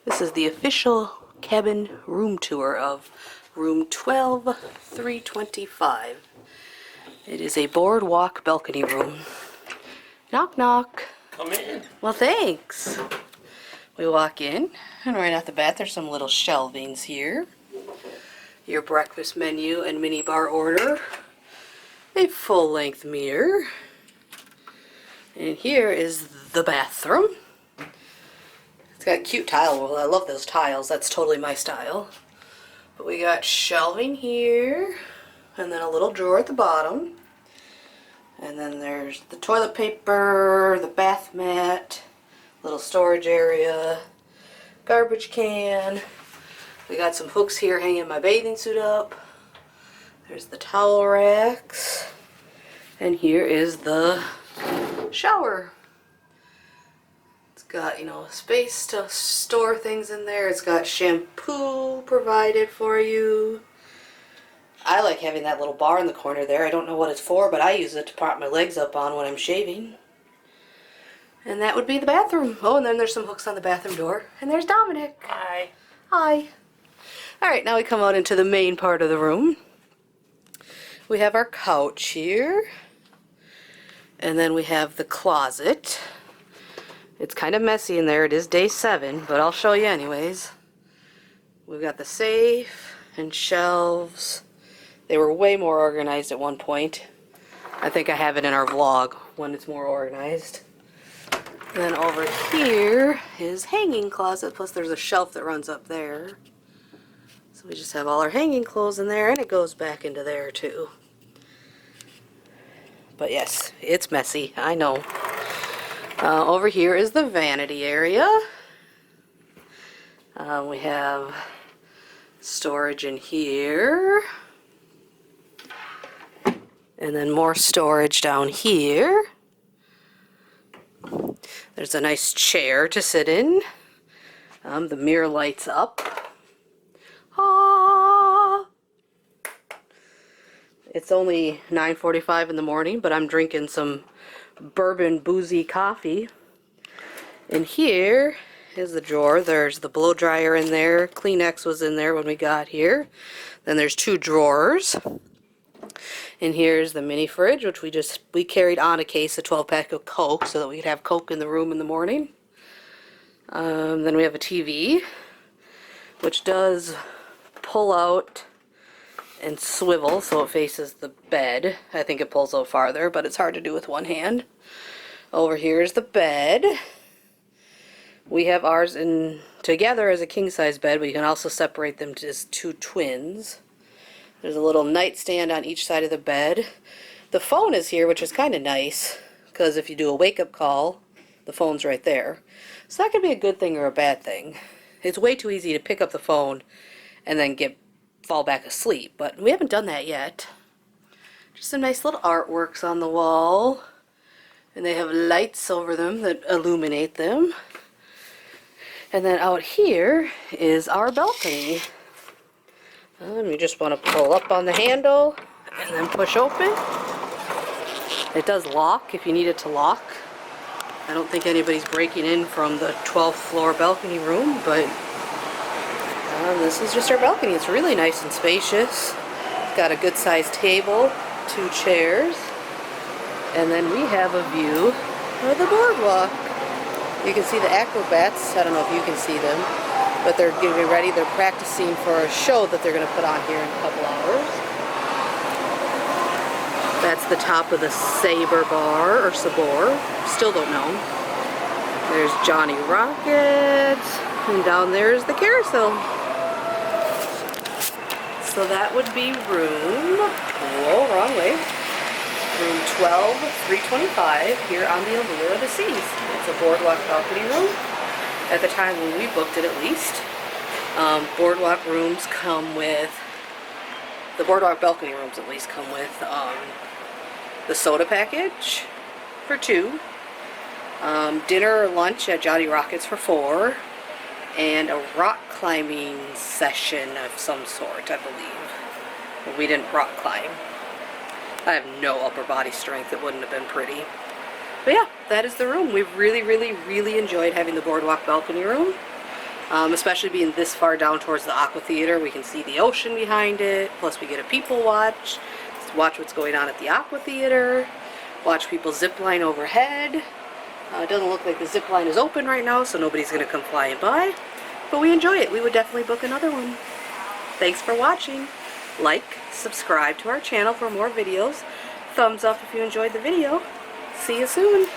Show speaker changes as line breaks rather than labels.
This is the official cabin room tour of room 12325. It is a boardwalk balcony room. Knock knock.
Come in.
Well, thanks. We walk in, and right off the bat there's some little shelvings here. Your breakfast menu and mini bar order. A full-length mirror. And here is the bathroom. It's got cute tile. Well, I love those tiles. That's totally my style. But we got shelving here, and then a little drawer at the bottom. And then there's the toilet paper, the bath mat, little storage area, garbage can. We got some hooks here hanging my bathing suit up. There's the towel racks. And here is the shower. It's got, space to store things in there. It's got shampoo provided for you. I like having that little bar in the corner there. I don't know what it's for, but I use it to prop my legs up on when I'm shaving. And that would be the bathroom. Oh, and then there's some hooks on the bathroom door. And there's Dominic.
Hi.
Hi. Alright, now we come out into the main part of the room. We have our couch here. And then we have the closet. It's kind of messy in there. It is day 7, but I'll show you anyways. We've got the safe and shelves. They were way more organized at one point. I think I have it in our vlog when it's more organized. Then over here is hanging closet, plus there's a shelf that runs up there. So we just have all our hanging clothes in there, and it goes back into there too. But yes, it's messy, I know. Over here is the vanity area. We have storage in here. And then more storage down here. There's a nice chair to sit in. The mirror lights up. Ah! It's only 9:45 in the morning, but I'm drinking some bourbon boozy coffee. And here is the drawer. There's the blow dryer in there. Kleenex was in there when we got here. Then there's 2 drawers. And here's the mini fridge, which we carried on a case, a 12-pack of Coke, so that we could have Coke in the room in the morning. Then we have a TV, which does pull out and swivel so it faces the bed. I think it pulls out farther, but it's hard to do with one hand. Over here is the bed. We have ours in together as a king-size bed, but you can also separate them as 2 twins. There's a little nightstand on each side of the bed. The phone is here, which is kind of nice, because if you do a wake-up call, the phone's right there. So that could be a good thing or a bad thing. It's way too easy to pick up the phone and then fall back asleep, but we haven't done that yet. Just some nice little artworks on the wall, and they have lights over them that illuminate them. And then out here is our balcony. You just want to pull up on the handle and then push open. It does lock if you need it to lock. I don't think anybody's breaking in from the 12th floor balcony room, but this is just our balcony. It's really nice and spacious. It's got a good sized table, 2 chairs, and then we have a view of the boardwalk. You can see the acrobats. I don't know if you can see them, but they're getting ready. They're practicing for a show that they're going to put on here in a couple hours. That's the top of the Sabre bar, or Sabor. Still don't know. There's Johnny Rocket, and down there is the carousel. So that would be room, wrong way, room 12325 here on the Allure of the Seas. It's a boardwalk balcony room. At the time when we booked it, at least. Boardwalk rooms come with, the boardwalk balcony rooms at least come with the soda package for 2, dinner or lunch at Johnny Rockets for 4, and a rock climbing session of some sort, I believe. But we didn't rock climb. I have no upper body strength. It wouldn't have been pretty. But yeah, that is the room. We've really, really, really enjoyed having the boardwalk balcony room. Especially being this far down towards the Aqua Theater. We can see the ocean behind it, plus we get a people watch. Watch what's going on at the Aqua Theater. Watch people zip line overhead. It doesn't look like the zip line is open right now, so nobody's going to come flying by. But we enjoy it. We would definitely book another one. Thanks for watching. Like, subscribe to our channel for more videos. Thumbs up if you enjoyed the video. See you soon.